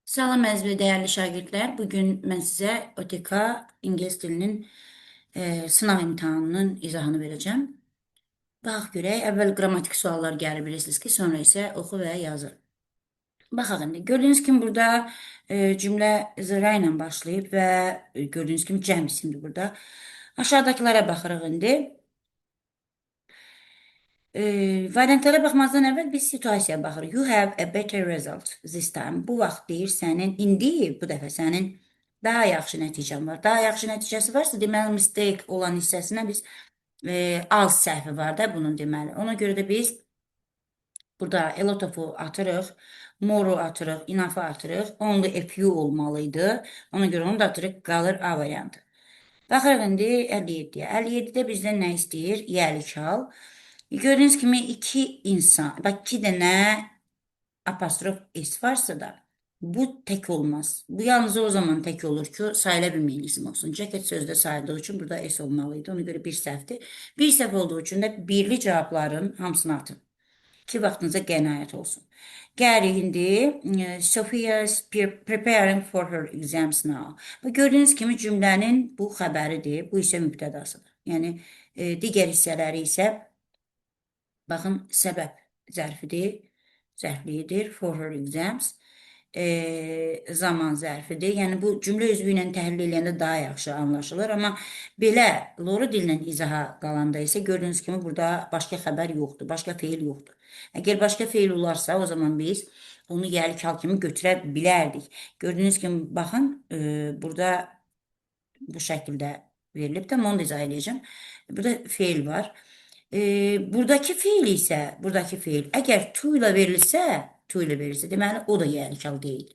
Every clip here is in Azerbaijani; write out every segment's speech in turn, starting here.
Salam əziz və dəyərli şagirdlər. Bugün mən sizə OTK ingilis dilinin sınav imtahanının izahını verəcəm. Baxaq görək, əvvəl qrammatik suallar gəlir bilirsiniz ki, sonra isə oxu və yazı. Baxaq indi. Gördüyünüz kimi burada cümlə zıra ilə başlayıb və gördüyünüz kimi cəm isimdir burada. Aşağıdakılara baxırıq indi. Variantlara baxmazdan əvvəl biz situasiyaya baxırıq. You have a better result this time. Bu vaxt deyir sənin, indi bu dəfə sənin daha yaxşı nəticən var. Daha yaxşı nəticəsi varsa, deməli mistake olan hissəsinə biz az səhvi var da bunun deməli. Ona görə də biz burada a lot of-u atırıq, more-u atırıq, enough-ı atırıq. Only a few olmalıydı. Ona görə onu da atırıq, qalır A variantı. Baxırıq indi 57-yə. 57-də bizdən nə istəyir? Yəlik hal. Gördüyünüz kimi iki insan, bak iki dənə apostrof s varsa da bu tek olmaz. Bu yalnız o zaman tek olur ki sayıla bilmeyen isim olsun. Ceket sözde sayıldığı için burada s olmalıydı. Ona göre bir səhvdir. Bir səhv olduğu için de birli cevapların hamısını atın. Ki vaxtınıza qənaət olsun. Gəlirik indi. Sophia is preparing for her exams now. Bu gördüyünüz kimi cümlənin bu xəbəridir. Bu isə mübtədasıdır. Yəni digər hissələri isə baxın səbəb zərfidir. Zərfliyidir. For her exams. Zaman zərfidir. Yəni bu cümlə üzvü ilə təhlil edəndə daha yaxşı anlaşılır. Amma belə loru dillə izaha qalanda isə gördüyünüz kimi burada başqa xəbər yoxdur. Başqa feil yoxdur. Əgər başqa feil olarsa o zaman biz onu yəlik hal kimi götürə bilərdik. Gördüyünüz kimi baxın burada bu şəkildə verilib də onu da izah edəcəm. Burada feil var. Buradakı feil isə, buradakı feil əgər to ilə verilirsə, deməli o da yəlik hal deyil.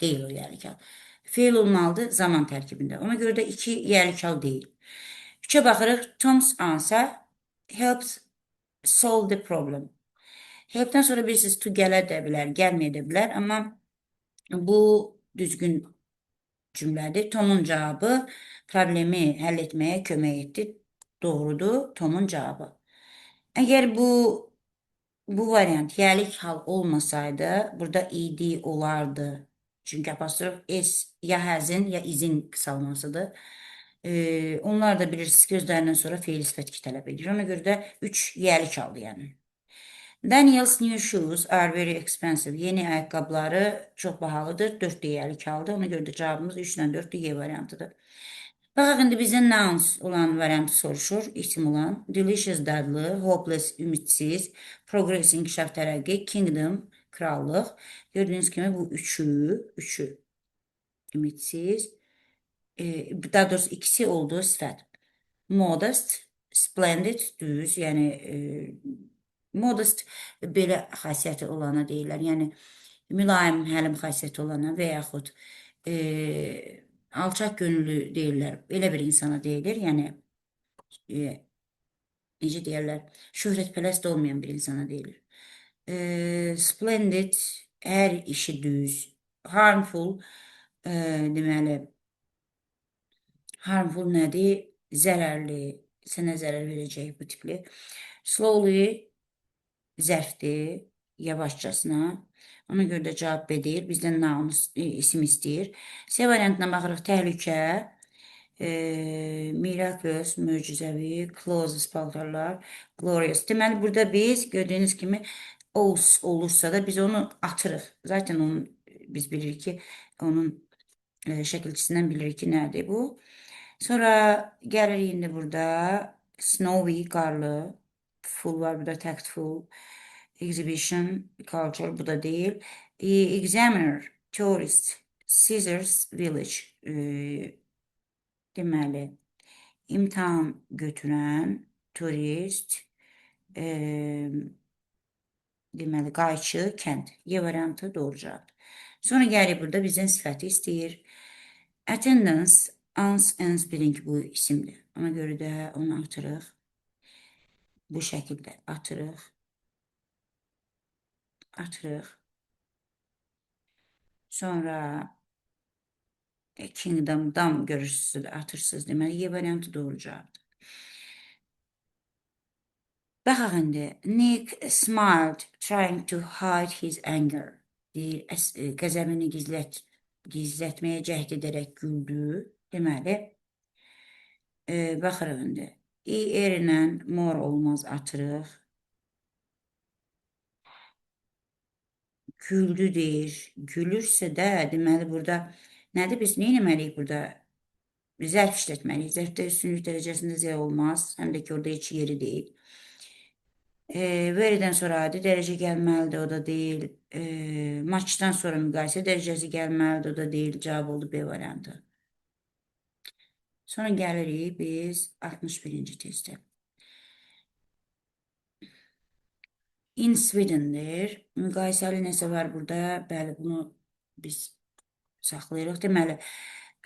Deyil o yəlik hal. Feil olmalıdır zaman tərkibində. Ona görə də 2 yəlik hal deyil. 3-ə baxırıq. Tom's answer helps solve the problem. Help'dən sonra bilirsiniz to gələ də bilər, gəlməyə də bilər, amma bu düzgün cümlədir. Tom'un cavabı problemi həll etməyə kömək etdi. Doğrudur, Tom'un cavabı. Əgər bu variant yəlik hal olmasaydı, burada id olardı. Çünki apostrof s ya həzin ya izin qısalmasıdır. Onlar da bilirsiniz ki, özlərindən sonra feil sifət 2 tələb edir. Ona görə də 3 yəlik haldı yəni. Daniel's new shoes are very expensive. Yeni ayaqqabıları çox bahalıdır. 4 deyəlik haldı. Ona görə də cavabımız 3 ilə 4 Y variantıdır. Baxaq indi bizə nouns olan variantı soruşur. İsim olan. Delicious dadlı, hopeless ümidsiz, progress inkişaf tərəqqi, kingdom krallıq. Gördüyünüz kimi bu üçü ümidsiz. Daha doğrusu ikisi olduğu sifət. Modest, splendid, düz, yəni modest belə xasiyyəti olana deyirlər. Yəni mülayim, həlim xasiyyəti olana və yaxud alçaq gönüllü deyirlər. Elə bir insana deyilir. Yəni necə deyirlər? Şöhrətpərəst olmayan bir insana deyilir. Splendid, hər işi düz. Harmful, deməli harmful nədir? Zərərli, sənə zərər verəcək bu tipli. Slowly zərfdir, yavaşcasına. Ona görə də cavab B deyil. Bizdən noun isim istəyir. C variantına baxırıq. Təhlükə, miraculous, möcüzəvi, clothes, paltarlar, glorious. Deməli, burada biz gördüyünüz kimi olursa da biz onu atırıq. Zaten onu biz bilirik ki, onun şəkilçisindən bilirik ki, nədir bu. Sonra gəlirik indi burada snowy, qarlı, full var burada, tactful, exhibition, culture, bu da değil. Examiner, tourist, scissors, village. Deməli, imtahan götürən, turist, deməli, qayçı, kənd. Y variantı doğru cavab. Sonra gəlir burada bizdən sifəti istəyir. Attendance, answering bu isimdir. Ona görə də onu atırıq. Bu şəkildə atırıq. Sonra kingdom'dan görürsünüz, atırsınız. Deməli, Y variantı doğru cavabdır. Baxaq indi. Nick smiled, trying to hide his anger. deyir, qəzəbini gizlətməyə cəhd edərək güldü. Deməli, baxırıq indi. Er ilə mor olmaz atırıq. Güldü deyir. Gülürsə də, deməli, burada nədir? Biz nə etməliyik burada? Zərf işlətməliyik. Zərfdə üstünlük dərəcəsində Z olmaz. Həm də ki, orada heç yeri deyil. Veridən sonra adi dərəcə gəlməlidir, o da deyil. Maçdan sonra müqayisə dərəcəsi gəlməlidir, o da deyil. Cavab oldu B variantı. Sonra gəlirik biz 61-ci testə. In Sweden'dir. Müqayisəli nəsə var burada. Bəli, bunu biz saxlayırıq. Deməli,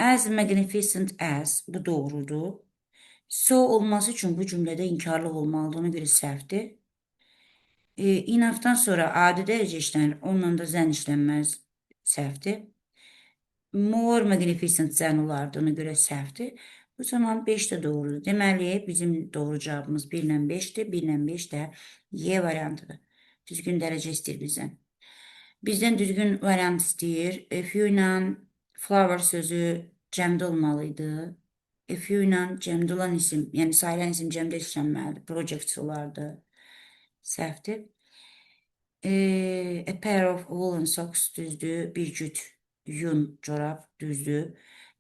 as magnificent as, bu doğrudur. So olması üçün bu cümlədə inkarlıq olmalıdır, ona görə səhvdir. İnafdan sonra adi dərəcə işlənir, onunla da zən işlənməz, səhvdir. More magnificent zən olardı, ona görə səhvdir. Bu zaman 5 də doğrudur. Deməli, bizim doğru cavabımız 1 ilə 5-dir, 1 ilə 5 də Y variantıdır. Düzgün dərəcə istəyir bizdən. Bizdən düzgün variant istəyir. Few ilə flower sözü cəmdə olmalıydı. Few ilə cəmdə olan isim, yəni sayılan isim cəmdə işlənməlidir. Project olardı. Səhvdir. A pair of woolen socks düzdür. Bir cüt yun corab düzdür.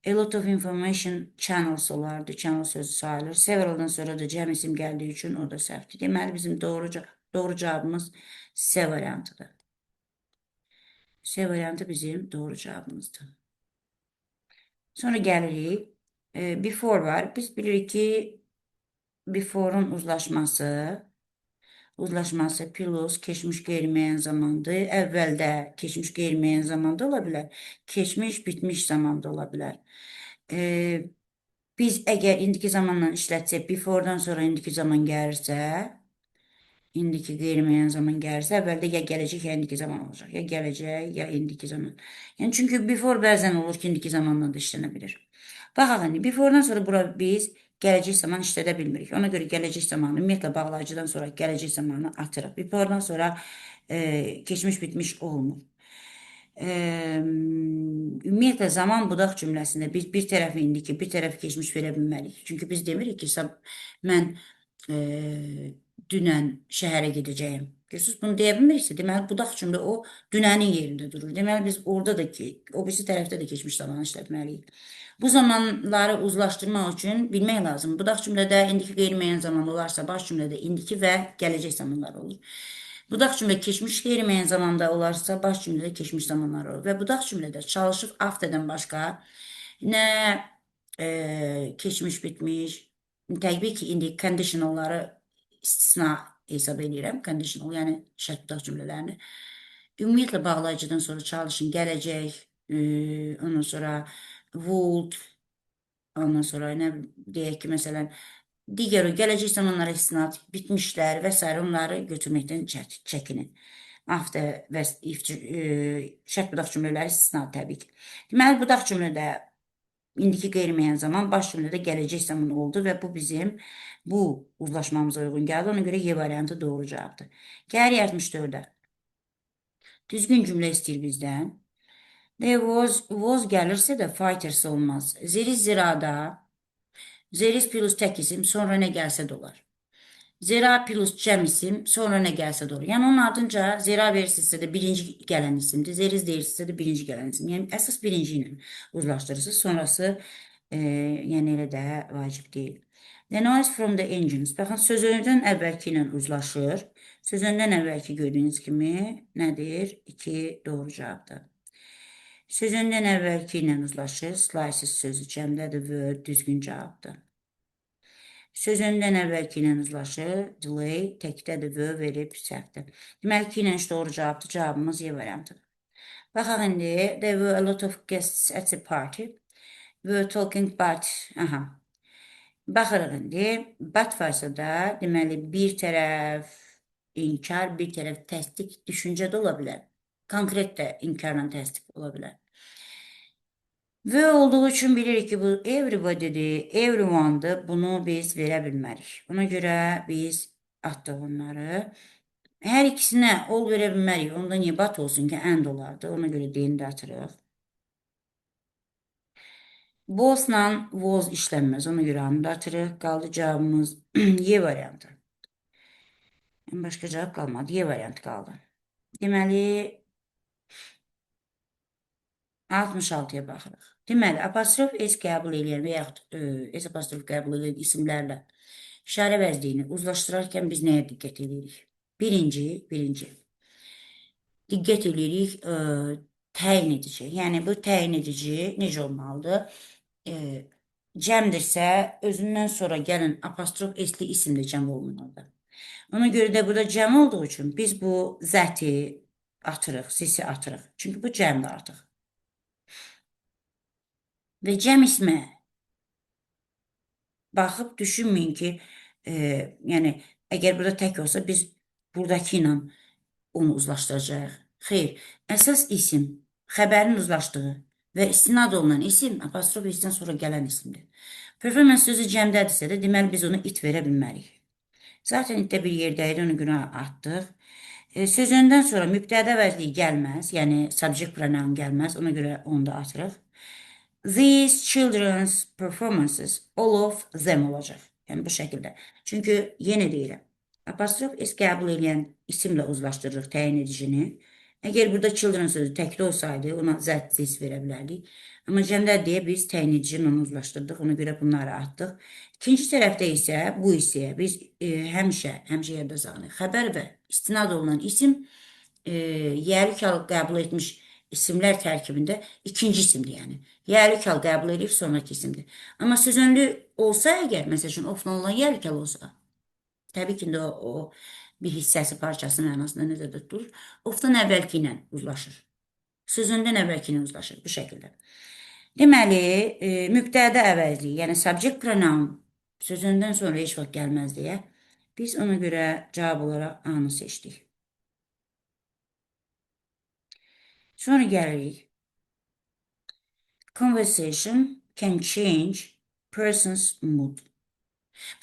A lot of information channels olardı. Channel sözü sayılır. Several'dan sonra da cəm isim gəldiyi üçün o da səhvdir. Deməli bizim doğru cavabımız C variantıdır. C variantı bizim doğru cavabımızdır. Sonra gəlirik. Before var. Biz bilirik ki before'un uzlaşması plus keçmiş qeyri-müəyyən zamandır. Əvvəldə keçmiş qeyri-müəyyən zamanda ola bilər. Keçmiş bitmiş zamanda ola bilər. Biz əgər indiki zamanla işlətsək, before'dan sonra indiki zaman gəlirsə, indiki qeyri-müəyyən zaman gəlirsə, əvvəldə ya gələcək, ya indiki zaman olacaq. Ya gələcək, ya indiki zaman. Yəni, çünki before bəzən olur ki, indiki zamanla da işlənə bilir. Baxaq, indi before'dan sonra bura biz gələcək zaman işlədə bilmirik. Ona görə gələcək zamanı, ümumiyyətlə bağlayıcıdan sonra gələcək zamanı atırıq. Before'dan sonra keçmiş bitmiş olmur. Ümumiyyətlə zaman budaq cümləsində biz bir tərəfi indiki, bir tərəfi keçmiş verə bilmərik. Çünki biz demirik ki, mən dünən şəhərə gedəcəyim. Görürsünüz, bunu deyə bilmiriksə, deməli, budaq cümlə o dünənin yerində durur. Deməli, biz orada da ki, o birisi tərəfdə də keçmiş zaman işlətməliyik. Bu zamanları uzlaşdırmaq üçün bilmək lazım. Budaq cümlədə indiki qeyri-müəyyən zaman olarsa, baş cümlədə indiki və gələcək zamanlar olur. Budaq cümlə keçmiş qeyri-müəyyən zamanda olarsa, baş cümlədə keçmiş zamanlar olur. Və budaq cümlədə çalışıb afterdən başqa nə keçmiş bitmiş, təbii ki, indi conditionalları istisna hesab edirəm, conditional, yəni şərt budaq cümlələrini. Ümumiyyətlə bağlayıcıdan sonra çalışın, gələcək, ondan sonra would, ondan sonra nə deyək ki, məsələn, digər o gələcək zamanlara istinad, bitmişlər və s. onları götürməkdən çəkinin. After və şərt budaq cümlələri istisna təbii ki. Deməli, budaq cümlədə indiki qeyri-müəyyən zaman, baş cümlədə gələcək zaman oldu və bu bizim bu uzlaşmamıza uyğun gəldi. Ona görə Y variantı doğru cavabdır. Gəlir 64-ə. Düzgün cümlə istəyir bizdən. There was gəlirsə də fighters olmaz. Zeri zirada, zeris plus tək isim, sonra nə gəlsə də olar. Zira plus cəm isim, sonra nə gəlsə də olur. Yəni, onun ardınca zira verirsinizsə də birinci gələn isimdir. Zeriz deyirsinizsə də birinci gələn isim. Yəni, əsas birinci ilə uzlaşdırırsınız. Sonrası, yəni, elə də vacib deyil. The noise from the engines. Baxın, sözündən əvvəlki ilə uzlaşır. Sözündən əvvəlki gördüyünüz kimi nədir? 2 doğru cavabdır. Sözündən əvvəlki ilə uzlaşır. Slices sözü cəmdədir və düzgün cavabdır. Sözündən əvvəlki ilə uzlaşır. Delay təkdədir və verib səhvdir. Deməli, 2 ilə doğru cavabdır. Cavabımız Y variantıdır. Baxaq indi. There were a lot of guests at the party. We were talking about... Aha. Baxırıq indi. But varsa da, deməli, bir tərəf inkar, bir tərəf təsdiq düşüncə də ola bilər. Konkret də inkarla təsdiq ola bilər. Və olduğu üçün bilirik ki, bu everybody'dir, everyone'dır. Bunu biz verə bilmərik. Ona görə biz atdıq onları. Hər ikisinə ol verə bilmərik. Onda niyə but olsun ki, and olardı. Ona görə deyini də atırıq. Was-la was işlənməz. Ona görə onu da atırıq. Qaldı cavabımız Y variantı. Başqa cavab qalmadı. Y variantı qaldı. Deməli, 66-ya baxırıq. Deməli, apostrof S qəbul edən və yaxud S apostrof qəbul edən isimlərlə işarə vəzdiyini uzlaşdırarkən biz nəyə diqqət edirik? Birinci, diqqət edirik təyin edici. Yəni, bu təyin edici necə olmalıdır? Cəmdirsə, özündən sonra gələn apostrof S-li isim də cəm olmalıdır. Ona görə də burada cəm olduğu üçün biz bu zəti atırıq, sisi atırıq. Çünki bu cəmdir artıq. Və cəm ismə baxıb düşünməyin ki, yəni əgər burada tək olsa biz buradakı ilə onu uzlaşdıracağıq. Xeyr, əsas isim xəbərin uzlaşdığı və istinad olunan isim apostrof S-dən sonra gələn isimdir. Performance sözü cəmdədirsə də deməli biz onu it verə bilmərik. Zaten itdə bir yerdəydi, onu günə atdıq. Sözündən sonra mübtədə əvəzliyi gəlməz, yəni subject pronoun gəlməz, ona görə onu da atırıq. These children's performances, all of them olacaq. Yəni bu şəkildə. Çünki yenə deyirəm, apostrof S qəbul edən isimlə uzlaşdırırıq təyin edicini. Əgər burada children sözü təkdə olsaydı, ona zət zis verə bilərdik. Amma cəmdə deyə biz təyin edicini onu uzlaşdırdıq, ona görə bunları atdıq. İkinci tərəfdə isə bu hissəyə biz həmişə yadda saxlayırıq. Xəbər və istinad olunan isim yəlik qəbul etmiş isimlər tərkibində ikinci isimdir, yəni. Yəlik qəbul edib sonraki isimdir. Amma sözünlü olsa əgər, məsəl üçün, ofla olan yəlik olsa, təbii ki, o bir hissəsi parçası mənasında nəzərdə tutulur. Ofdan əvvəlki ilə uzlaşır. Sözündən əvvəlki ilə uzlaşır bu şəkildə. Deməli, mübtədə əvəzliyi, yəni subject pronoun sözündən sonra heç vaxt gəlməz deyə biz ona görə cavab olaraq A-nı seçdik. Sonra gəlirik. Conversation can change person's mood.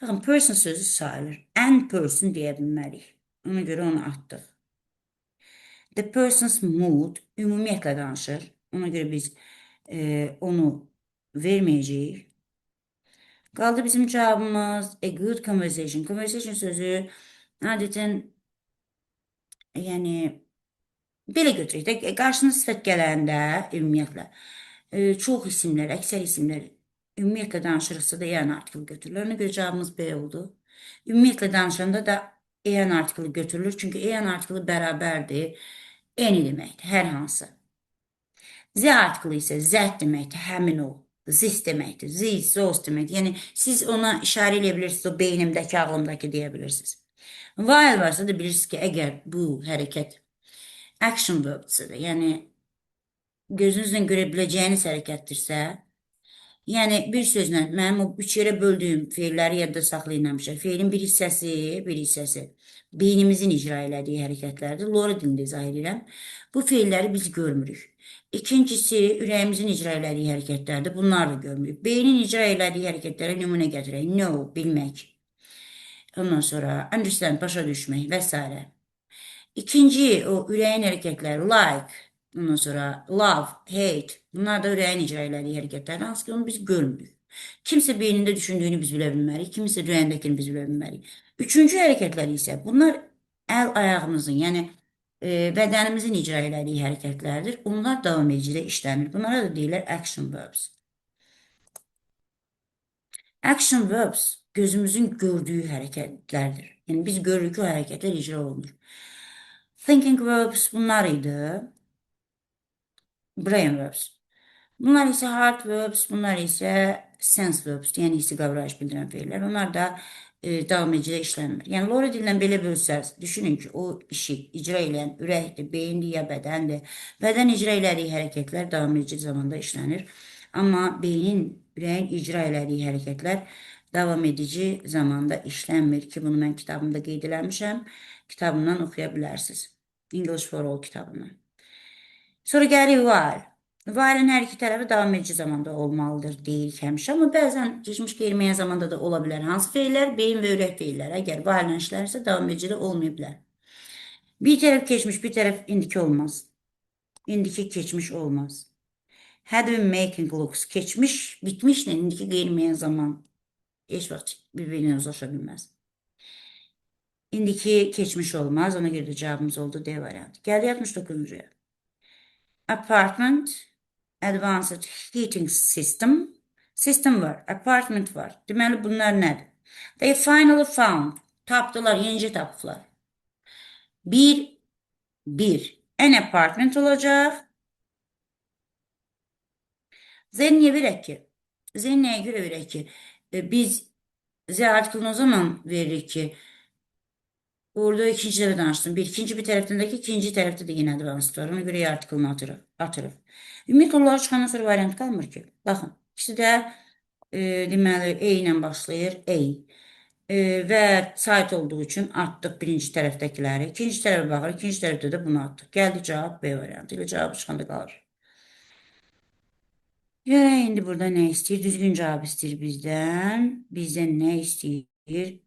Baxın, person sözü sayılır. And person deyə bilmərik. Ona görə onu atdıq. The person's mood ümumiyyətlə danışır. Ona görə biz onu verməyəcəyik. Qaldı bizim cavabımız a good conversation. Conversation sözü adətən yəni belə götürək də qarşına sifət gələndə ümumiyyətlə çox isimlər, əksər isimlər ümumiyyətlə danışırıqsa da EN artiklı götürülür. Ona görə cavabımız B oldu. Ümumiyyətlə danışanda da EN artiklı götürülür. Çünki EN artiklı bərabərdir. Eni deməkdir, hər hansı. Z artiklı isə zət deməkdir, həmin o. Zis deməkdir, zis, zos deməkdir. Yəni, siz ona işarə edə bilirsiniz, o beynimdəki, ağlımdakı deyə bilirsiniz. While varsa da bilirsiniz ki, əgər bu hərəkət action verb'dır, yəni gözünüzlə görə biləcəyiniz hərəkətdirsə, yəni bir sözlə mənim o üç yerə böldüyüm feilləri yadda saxlayınlamışam. Feilin bir hissəsi beynimizin icra elədiyi hərəkətlərdir. Lora dilində izah edirəm. Bu feilləri biz görmürük. İkincisi, ürəyimizin icra elədiyi hərəkətlərdir. Bunlar da görmürük. Beynin icra elədiyi hərəkətlərə nümunə gətirək. Know, bilmək. Ondan sonra understand, başa düşmək və s. İkinci, o ürəyin hərəkətləri, like, ondan sonra love, hate, bunlar da ürəyin icra elədiyi hərəkətlər, hansı ki onu biz görmürük. Kimsə beynində düşündüyünü biz bilə bilmərik, kimsə ürəyindəkini biz bilə bilmərik. Üçüncü hərəkətlər isə bunlar əl ayağımızın, yəni bədənimizin icra elədiyi hərəkətlərdir. Onlar davam edicidə işlənir. Bunlara da deyirlər action verbs. Action verbs gözümüzün gördüyü hərəkətlərdir. Yəni biz görürük ki, o hərəkətlər icra olunur. Thinking verbs bunlar idi. Brain verbs. Bunlar isə heart verbs, bunlar isə sense verbs, yəni hissi qavrayış bildirən feillər. Onlar da davam edicidə işlənmir. Yəni, Lora dilindən belə bölsəz, düşünün ki, o işi icra edən ürəkdir, beyindir ya bədəndir. Bədən icra elədiyi hərəkətlər davam edici zamanda işlənir. Amma beynin, ürəyin icra elədiyi hərəkətlər davam edici zamanda işlənmir ki, bunu mən kitabımda qeyd eləmişəm. Kitabımdan oxuya bilərsiniz. English for All kitabından. Sonra gəlir while. While'ın hər iki tərəfi davam edici zamanda olmalıdır deyirik həmişə, amma bəzən keçmiş qeyri-müəyyən zamanda da ola bilər. Hansı feillər? Beyin və ürək feilləri. Əgər while-lə işlənirsə davam edicidə olmaya bilər. Bir tərəf keçmiş, bir tərəf indiki olmaz. İndiki keçmiş olmaz. Had been making looks. Keçmiş, bitmişlə indiki qeyri-müəyyən zaman heç vaxt bir-birinə uzlaşa bilməz. İndiki keçmiş olmaz. Ona görə də cavabımız oldu D variantı. Gəldi 69-cuya. Apartment, advanced heating system. System var, apartment var. Deməli bunlar nədir? They finally found. Tapdılar, yenicə tapıblar. Bir. An apartment olacaq. Z niyə verək ki? Z nəyə görə verək ki? Biz Z artiklını o zaman veririk ki, orada ikinci dəfə danışdım. İkinci bir tərəfdəndəki, ikinci tərəfdə də yenə advanced var. Ona görə artiklını atırıq. Ümumiyyətlə, onları çıxandan sonra variant qalmır ki. Baxın, ikisi də deməli, E ilə başlayır. A. Və sait olduğu üçün atdıq birinci tərəfdəkiləri. İkinci tərəfə baxır, ikinci tərəfdə də bunu atdıq. Gəldi cavab B variantı ilə cavabı çıxanda qalır. Görək indi burada nə istəyir? Düzgün cavab istəyir bizdən. Bizdən nə istəyir?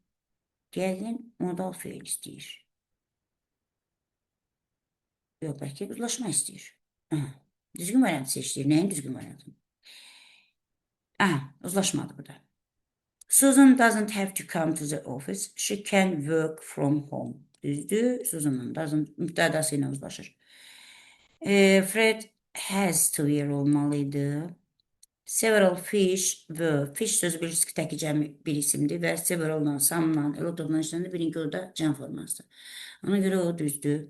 Gəlin modal feil istəyir. Yox, bəlkə uzlaşma istəyir. Aha, düzgün variantı seçdir. Nəyin düzgün variantı? Aha, uzlaşmadı burada. Susan doesn't have to come to the office. She can work from home. Düzdür. Susan'ın doesn't mübtədası ilə uzlaşır. Fred has to wear olmalıydı. Several fish were. Fish sözü bilirsiniz ki, təkcə bir isimdir və several'dan, some'dan, a lot of'dan işlənir. Birinci orada cəm formasıdır. Ona görə o düzdür.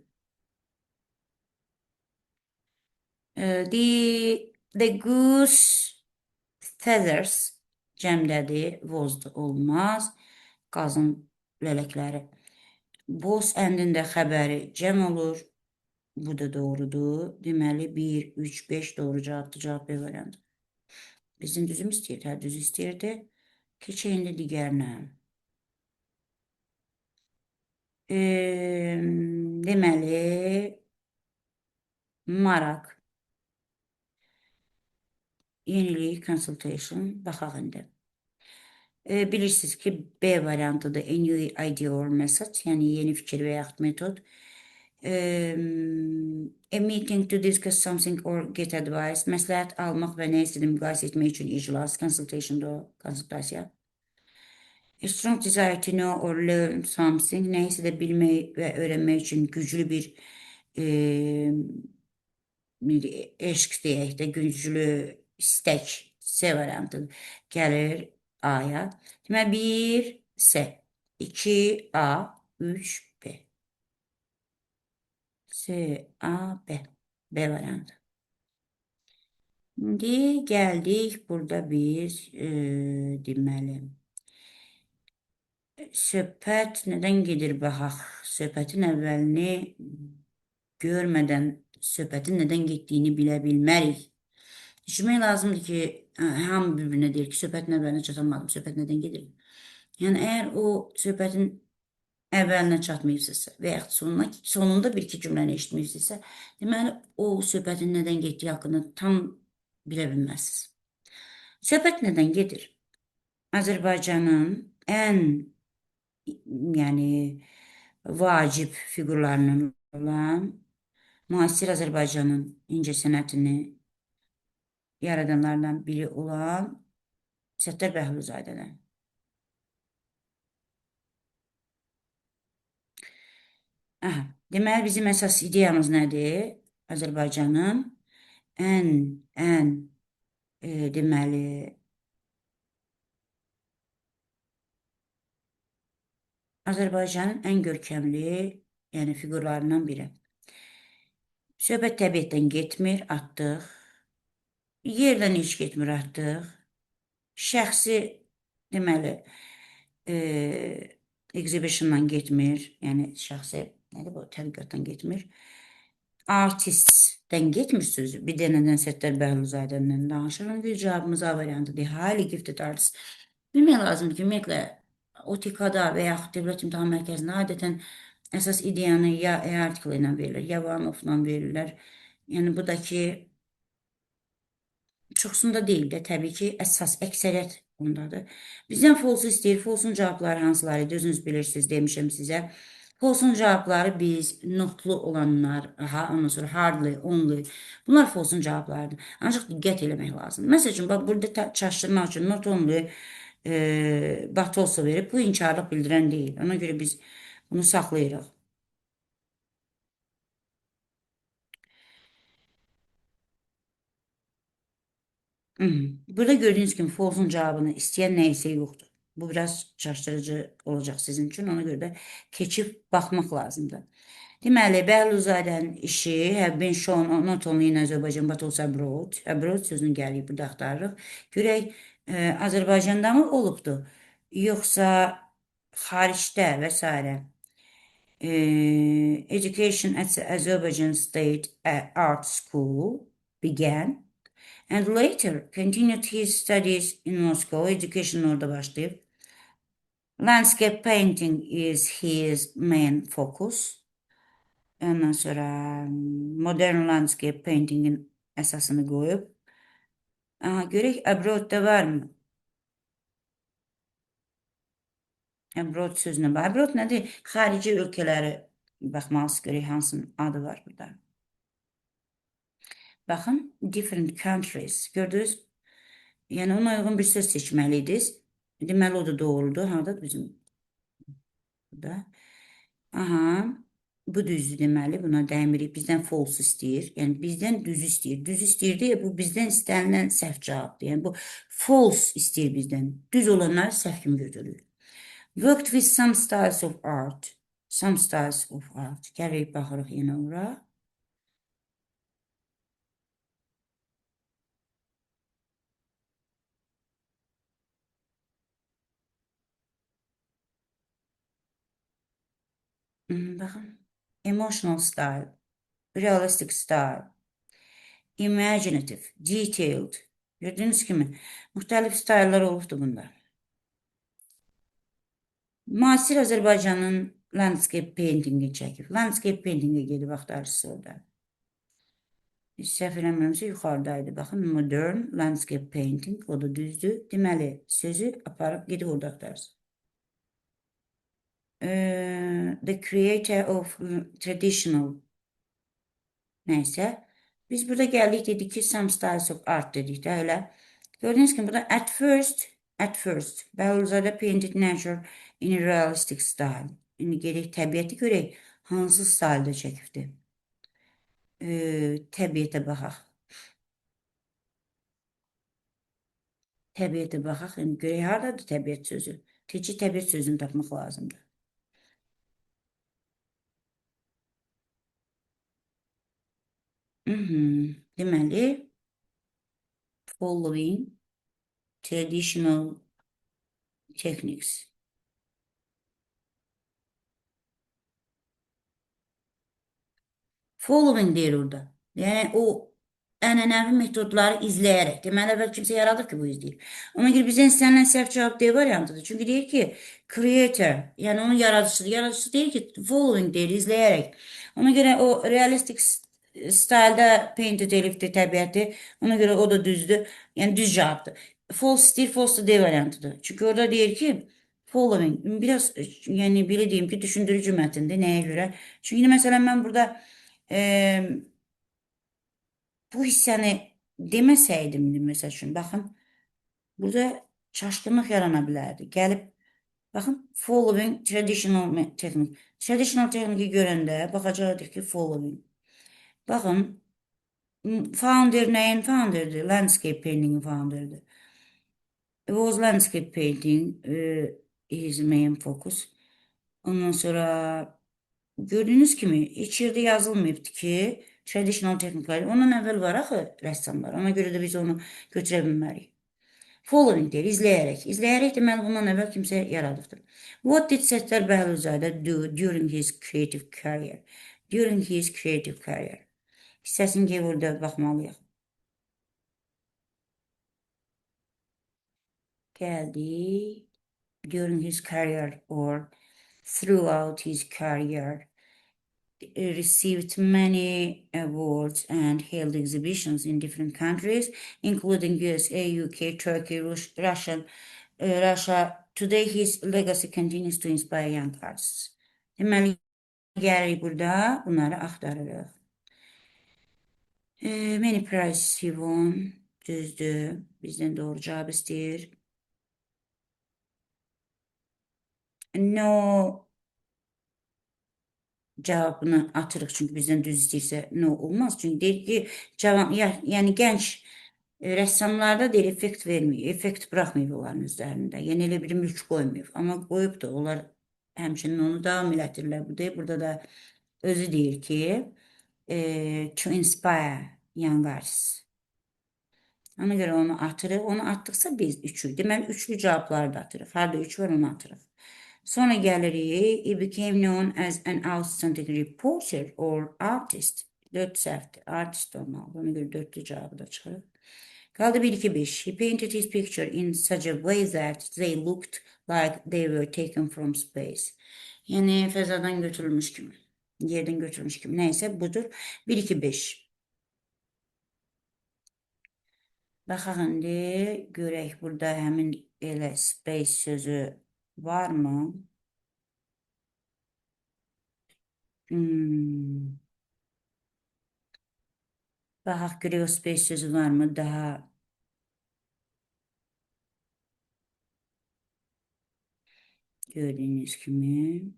The goose feathers cəmdədir, was olmaz. Qazın lələkləri. Boss endində xəbəri cəm olur. Bu da doğrudur. Deməli 1, 3, 5 doğru cavabdır. Cavab B variantı. Bizim düzüm istəyirdi, hər düz istəyirdi. Keçək indi digərinə. Deməli, maraq, yenilik, consultation, baxaq indi. Bilirsiniz ki, B variantıdır. A new idea or method, yəni yeni fikir və yaxud metod. A meeting to discuss something or get advice. Məsləhət almaq və nə istəyini müqayisə etmək üçün iclas, consultation-da o, konsultasiya. A strong desire to know or learn something. Nəyisə də bilmək və öyrənmək üçün güclü bir eşq deyək də, güclü istək, C variantı gəlir A-ya. Deməli, 1 C, 2 A, 3 B. C, A, B. B variantı. İndi gəldik burada biz deməli. Söhbət nədən gedir baxaq? Söhbətin əvvəlini görmədən söhbətin nədən getdiyini bilə bilmərik. Düşünmək lazımdır ki, hamı bir-birinə deyir ki, söhbətin əvvəlinə çatamadım, söhbət nədən gedir? Yəni, əgər o söhbətin əvvəlinə çatmayıbsınızsa və yaxud sonunda bir-iki cümləni eşitməyibsınızsa, deməli, o söhbətin nədən getdiyi haqqında tam bilə bilməzsiniz. Söhbət nədən gedir? Azərbaycanın ən vacib fiqurlarından olan müasir Azərbaycanın incəsənətini yaradanlardan biri olan Səttar Bəhluzadədən. Deməli, bizim əsas ideyamız nədir? Azərbaycanın deməli, Azərbaycanın ən görkəmli, yəni fiqurlarından biri. Söhbət təbiətdən getmir, atdıq. Yerdən heç getmir, atdıq. Şəxsi, deməli, exhibitiondan getmir, yəni şəxsi, nədir bu, tədqiqatdan getmir. Artistdən getmir sözü. Bir dənədən Səttar Bəhluzadədən danışır. Bir cavabımız A variantıdır. Highly gifted artist. Bilmək lazımdır ki, ümumiyyətlə, OTK-da və yaxud Dövlət İmtahan Mərkəzində adətən əsas ideyanı ya article ilə verilir, ya one-off-la verirlər. Yəni, bu da ki, çoxsunda deyil də, təbii ki, əsas, əksəriyyət ondadır. Bizdən false istəyir. False-un cavabları hansılarıydı? Özünüz bilirsiniz, demişəm sizə. False-un cavabları biz notlu olanlar, ondan sonra hardly, only, bunlar false-un cavablarıdır. Ancaq diqqət eləmək lazım. Məsəl üçün, bax, burada çaşdırmaq üçün not only but also verib, bu inkarlıq bildirən deyil. Ona görə biz bunu saxlayırıq. Burada gördüğünüz gibi false'un cevabını isteyen neyse yoktur. Bu biraz çaşdırıcı olacaq sizin üçün. Ona görə də keçib baxmaq lazımdır. Deməli, Bəhluzadənin işi have been shown not only in Azerbaijan but also abroad. Abroad sözünü gəlib burada axtarırıq. Görək, Azərbaycanda mı olubdu? Yoxsa xaricdə və s. Education at the Azerbaijan State Art School began and later continued his studies in Moscow. Education orada başlayıp. Landscape painting is his main focus. Ondan sonra modern landscape paintingin esasını koyup. Aha, görək abroad'da var mı? Abroad sözünə bax. Abroad nədir? Xarici ölkələri baxmalısınız, görək hansının adı var burada. Baxın, different countries. Gördünüz? Yəni ona uyğun bir söz seçməliydiniz. Deməli o da doğrudur. Harada bizim burada. Aha. Bu düzdür deməli. Buna dəymirik. Bizdən false istəyir. Yəni bizdən düz istəyir. Düz istəyir deyə bu bizdən istənilən səhv cavabdır. Yəni bu false istəyir bizdən. Düz olanlar səhv kimi götürülür. Worked with some styles of art. Some styles of art. Gəlib baxırıq yenə ora. Baxın. Emotional style. Realistic style. Imaginative. Detailed. Gördüyünüz kimi müxtəlif styllar olubdur bunda. Müasir Azərbaycanın landscape paintingi çəkib. Landscape paintingi gedib axtarırsınız orada. Səhv eləmirəmsə yuxarıdaydı. Baxın, modern landscape painting, o da düzdür. Deməli, sözü aparıb gedib orada axtarırsınız. The creator of traditional nəysə. Biz burada gəldik, dedik ki, some styles of art dedik də elə. Gördüyünüz kimi burada at first, Bəhlulzadə painted nature in a realistic style. İndi gedək təbiəti görək, hansı stylda çəkibdir. Təbiətə baxaq. Təbiətə baxaq, indi görək, haradadır təbiət sözü? Tecə təbiət sözünü tapmaq lazımdır. Deməli, following traditional techniques. Following deyir orada. Yəni o ənənəvi metodları izləyərək. Deməli, əvvəl kimsə yaradır ki, bu izləyir. Ona görə bizdən istənilən səhv cavab D variantıdır. Çünki deyir ki, creator, yəni onun yaradıcısı. Yaradıcısı deyir ki, following deyir, izləyərək. Ona görə o realistic stylda painted elifdir təbiəti. Ona görə o da düzdür. Yəni düz cavabdır. False deyir, false da D variantıdır. Çünki orada deyir ki, following biraz yəni belə deyim ki, düşündürücü mətindir. Nəyə görə? Çünki məsələn mən burada bu hissəni deməsəydim, məsəl üçün, baxın, burada çaşqınlıq yarana bilərdi. Gəlib, baxın, following traditional technique. Traditional texniki görəndə baxacaqdır ki, following. Baxın, founder nəyin founderdir? Landscape painting founderdir. It was landscape painting his main focus. Ondan sonra gördüyünüz kimi heç yerdə yazılmayıbdı ki, traditional texniklər. Ondan əvvəl var axı rəssamlar. Ona görə də biz onu götürə bilmərik. Following deyir, izləyərək. İzləyərək deməli bundan əvvəl kimsə yaradıbdır. What did Səttar Bəhlulzadə do during his creative career? During his creative career. Hissəsini ki, burada baxmalıyıq. Gəldik. During his career or throughout his career. Received many awards and held exhibitions in different countries, including USA, UK, Turkey, Russia. Today, his legacy continues to inspire young artists. Deməli, Gəlirik burada, bunları axtarırıq. Many prices he won. Düzdür. Bizdən doğru cavab istəyir. No cavabını atırıq, çünki bizdən düz istəyirsə no olmaz. Çünki deyir ki, yəni gənc rəssamlarda deyir, effekt verməyib, effekt buraxmayıb onların üzərində. Yəni elə bir mülk qoymayıb. Amma qoyub da onlar həmçinin onu davam elətdirirlər. Burada da özü deyir ki, to inspire young artists. Ona görə onu atırıq. Onu atdıqsa biz üçü. Deməli, üçlü cavabları da atırıq. Harda üç var, onu atırıq. Sonra gəlirik. He became known as an outstanding reporter or artist. 4 səhvdir. Artist olmalı. Ona görə 4-lü cavabı da çıxırıq. Qaldı 1-2-5. He painted his picture in such a way that they looked like they were taken from space. Yəni fəzadan götürülmüş kimi. Yerdən götürülmüş kimi. Nəysə budur. 1-2-5. Baxaq indi, görək burada həmin elə space sözü varmı? Baxaq görək o space sözü varmı? Daha gördüyünüz kimi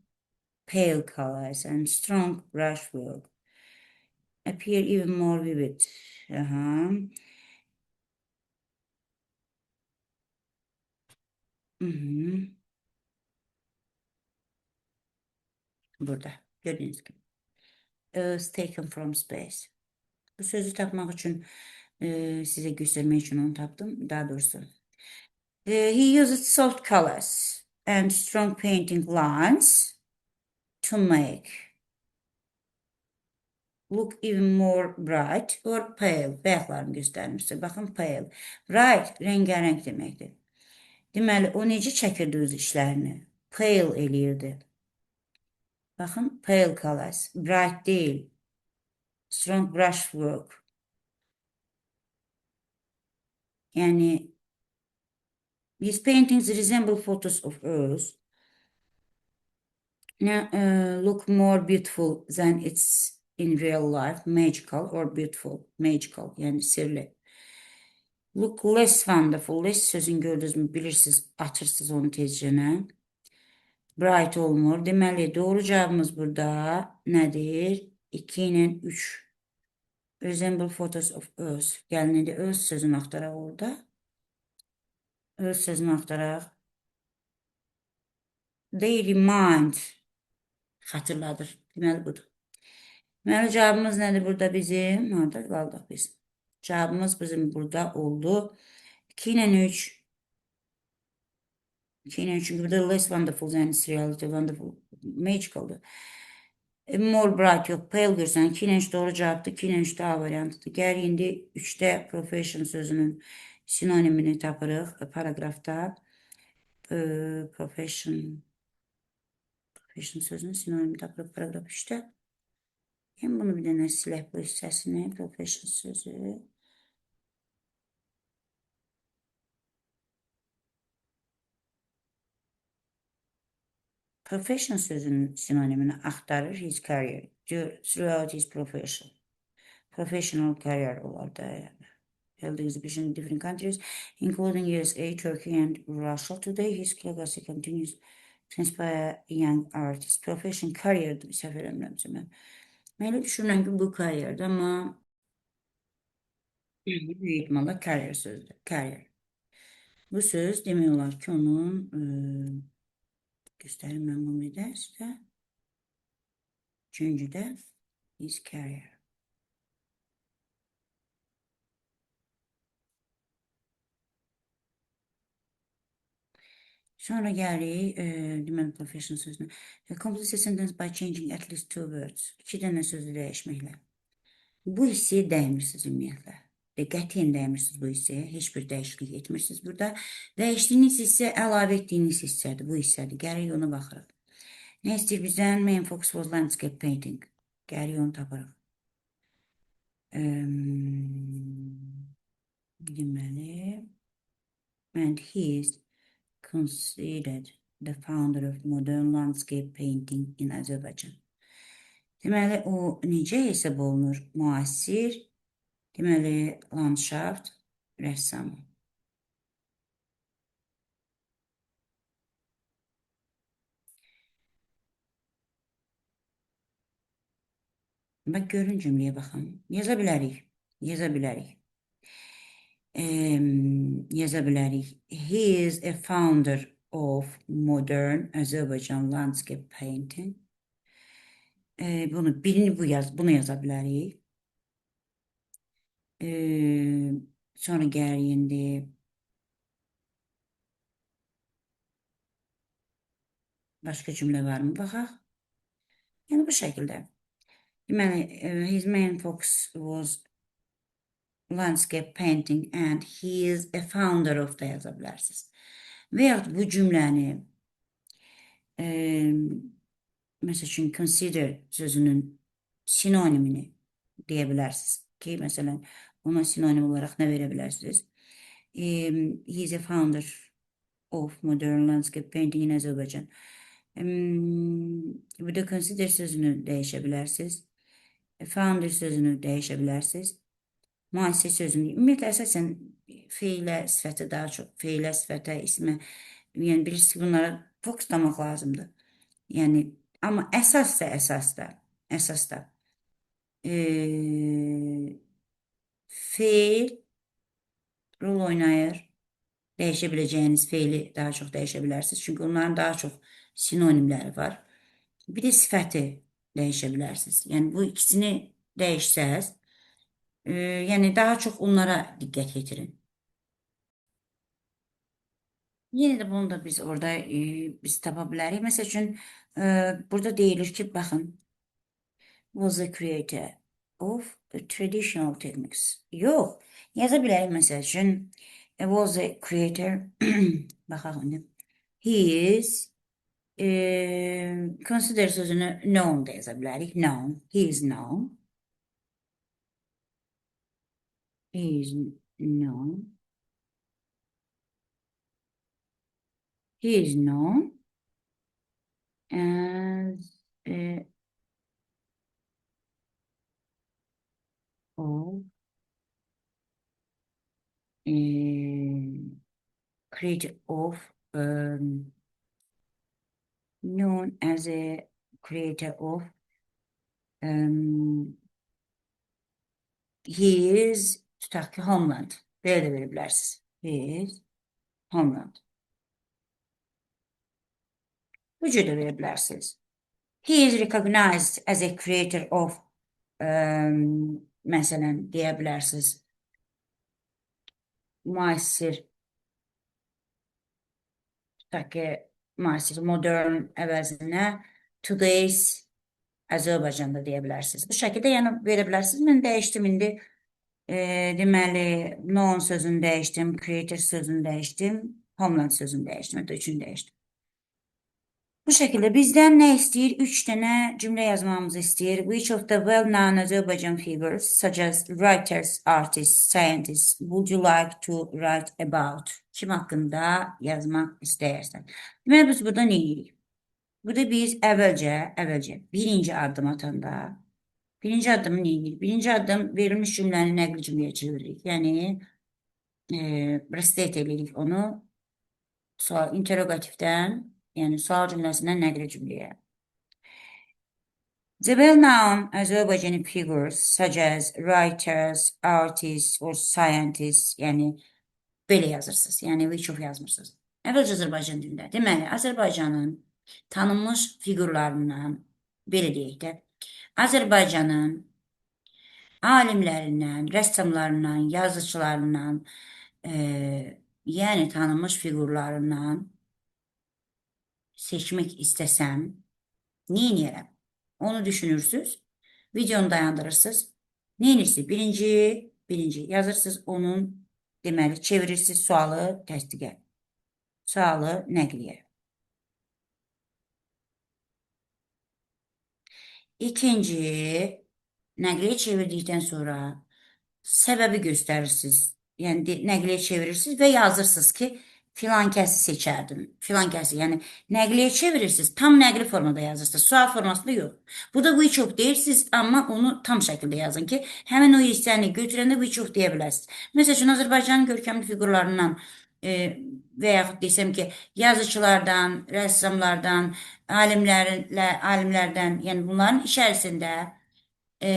pale colors and strong brushwork appear even more vivid. Aha. Burada gördüğünüz gibi. Is taken from space. Bu sözü tapmaq üçün sizə göstərmək üçün onu tapdım. Daha doğrusu. He used soft colors and strong painting lines to make look even more bright or pale. Bəyəklərini göstərmişsə. Baxın, pale. Bright, rəngarəng deməkdir. Deməli, o necə çəkirdi öz işlərini? Pale eləyirdi. Baxın, pale colors. Bright deyil. Strong brushwork. Yəni, his paintings resemble photos of Earth. Now, look more beautiful than it's in real life. Magical or beautiful. Magical, yəni sirli. Look less wonderful. Less sözün gördünüz mü, bilirsiniz, atırsınız onu tezcənə. Bright olmur. Deməli, doğru cavabımız burada nədir? 2 ilə 3. Resemble photos of Earth. Gəlin indi öz sözünü axtaraq orada. Öz sözünü axtaraq. They remind. Xatırladır. Deməli, budur. Deməli, cavabımız nədir burada bizim? Harada qaldıq biz? Cavabımız bizim burada oldu. 2 ilə 3. 2 ilə 3. Çünki burada less wonderful, yəni reality, wonderful, magicaldır. More bright yox, pale görsən. 2 ilə 3 doğru cavabdır. 2 ilə 3 də A variantıdır. Gəl indi 3-də profession sözünün sinonimini tapırıq paragrafda. Profession sözünün sinonimi tapırıq paragraf 3-də. Yəni bunu bir dənə silək bu hissəsini. Profession sözü. Profession sözünün sinonimini axtarır his career. Throughout his profession. Professional career olar da yəni. Held exhibition in different countries, including USA, Turkey, and Russia. Today, his legacy continues to inspire young artists. Profession career'dır, səhv eləmirəmsə mən. Mən elə düşünürəm ki, bu career'dir, amma büyük ihtimalle career sözdür. Career. Bu söz demək olar ki, onun göstərim mən bunu edərsə, üçüncüdə his career. Sonra gəlirik, deməli, profession sözünə. Complete a sentence by changing at least 2 words. 2 dənə sözü dəyişməklə. Bu hissəyə dəymirsiniz ümumiyyətlə. Qətiyyən dəymirsiniz bu hissəyə. Heç bir dəyişiklik etmirsiniz burada. Dəyişdiyiniz hissə, əlavə etdiyiniz hissədir. Bu hissədir. Gəlirik ona baxırıq. Nə istəyir bizdən? Main focus was landscape painting. Gəlirik onu tapırıq. Deməli, and he is considered the founder of modern landscape painting in Azerbaijan. Deməli, o necə hesab olunur? Müasir, deməli, landşaft rəssamı. Bax, görün cümləyə baxın. Yaza bilərik. Yaza bilərik. Yaza bilərik. He is a founder of modern Azerbaycan landscape painting. Bunu yaza bilərik. Sonra gəlir indi başqa cümlə varmı? Baxaq. Yəni bu şəkildə. Deməli, his main focus was landscape painting and he is a founder of da yaza bilərsiniz. Və yaxud bu cümləni məsəl üçün consider sözünün sinonimini deyə bilərsiniz ki, məsələn, ona sinonim olaraq nə verə bilərsiniz? He is a founder of modern landscape painting in Azərbaycan. Burada consider sözünü dəyişə bilərsiniz. Founder sözünü dəyişə bilərsiniz. Müasir sözünü, ümumiyyətlə, əsasən feilə, sifətə daha çox, feilə, sifətə, ismə, yəni birisi bunlara fokuslamaq lazımdır. Yəni, amma əsasda, feil rol oynayır. Dəyişə biləcəyiniz feili daha çox dəyişə bilərsiniz. Çünki onların daha çox sinonimləri var. Bir də sifəti dəyişə bilərsiniz. Yəni, bu ikisini dəyişsəz, yəni daha çox onlara diqqət yetirin. Yenə də bunu da biz orada biz tapa bilərik. Məsəl üçün, burada deyilir ki, baxın, was the creator of the traditional techniques. Yox, yaza bilərik məsəl üçün, was the creator, baxaq indi, he is, consider sözünü known da yaza bilərik, known, he is known, he is known, he is known as of creator of known as a creator of his tutaq ki, homeland. Belə də verə bilərsiniz. His homeland. Bu cür də verə bilərsiniz. He is recognized as a creator of məsələn, deyə bilərsiniz. Müasir tutaq ki, müasir, modern əvəzinə today's Azərbaycanda deyə bilərsiniz. Bu şəkildə yəni verə bilərsiniz. Mən dəyişdim indi. Deməli, known sözünü dəyişdim, creator sözünü dəyişdim, homeland sözünü dəyişdim, hətta üçünü dəyişdim. Bu şəkildə bizdən nə istəyir? 3 dənə cümlə yazmamızı istəyir. Which of the well-known Azerbaijan figures, such as writers, artists, scientists, would you like to write about? Kim haqqında yazmaq istəyirsən? Deməli, biz burada nə edirik? Burada biz əvvəlcə birinci addım atanda, birinci addımı nə edirik? Birinci addım verilmiş cümləni nəqli cümləyə çeviririk. Yəni, restate edirik onu interrogativdən, yəni sual cümləsindən nəqli cümləyə. The well-known Azerbaijani figures such as writers, artists or scientists, yəni belə yazırsınız. Yəni which of yazmırsınız. Əvvəlcə Azərbaycan dilində. Deməli, Azərbaycanın tanınmış figurlarından, belə deyək də, Azərbaycanın alimlərindən, rəssamlarından, yazıçılarından, yəni tanınmış figurlarından seçmək istəsəm, nə edirəm? Onu düşünürsünüz, videonu dayandırırsınız. Nə edirsiniz? Birinci yazırsınız, onun deməli çevirirsiniz sualı təsdiqə, sualı nəqliyə. İkinci, nəqliyə çevirdikdən sonra səbəbi göstərirsiniz. Yəni nəqliyə çevirirsiniz və yazırsınız ki, filan kəsi seçərdim. Filan kəsi, yəni nəqliyə çevirirsiniz, tam nəqli formada yazırsınız. Sual formasında yox. Burada which of deyirsiniz, amma onu tam şəkildə yazın ki, həmin o hissəni götürəndə which of deyə biləsiniz. Məsəl üçün Azərbaycanın görkəmli fiqurlarından və yaxud desəm ki, yazıçılardan, rəssamlardan, alimlərdən, yəni bunların içərisində e,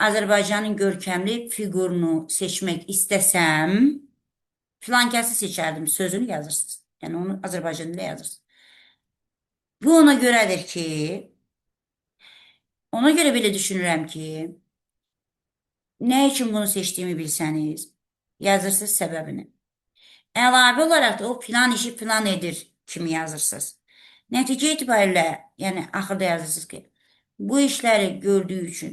Azərbaycanın görkəmli fiqurunu seçmək istəsəm, filan kəsi seçərdim sözünü yazırsınız. Yəni onu Azərbaycan dilində yazırsınız. Bu ona görədir ki, ona görə belə düşünürəm ki, nə üçün bunu seçdiyimi bilsəniz, yazırsınız səbəbini. Əlavə olaraq da o filan işi filan edir kimi yazırsınız. Nəticə itibarilə, yəni axırda yazırsınız ki, bu işləri gördüyü üçün